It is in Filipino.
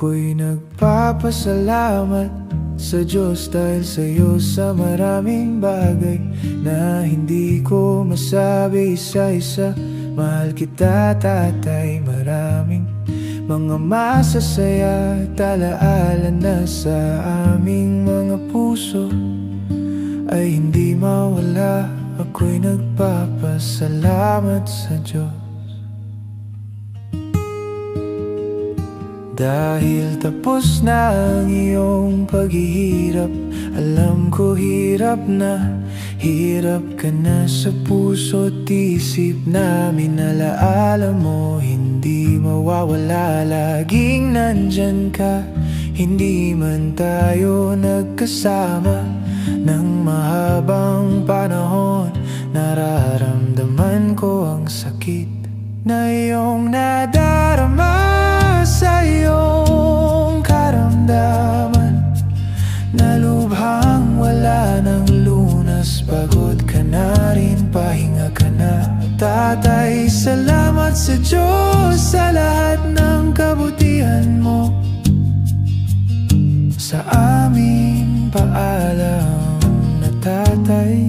Ako'y nagpapasalamat sa Diyos dahil sa'yo sa maraming bagay na hindi ko masabi isa-isa. Mahal kita, tatay, maraming mga masasaya talaala na sa aming mga puso ay hindi mawala. Ako'y nagpapasalamat sa Diyos dahil tapos na ang iyong paghihirap. Alam ko hirap ka na sa puso't isip namin. Alaala mo hindi mawawala, laging nandyan ka. Hindi man tayo nagkasama ng mahabang panahon, nararamdaman ko ang sakit na iyong nadarama. Sa iyong karamdaman na lubhang wala ng lunas, pagod ka na rin, pahinga ka na. Tatay, salamat sa Diyos sa lahat ng kabutihan mo. Sa amin paalam na tatay.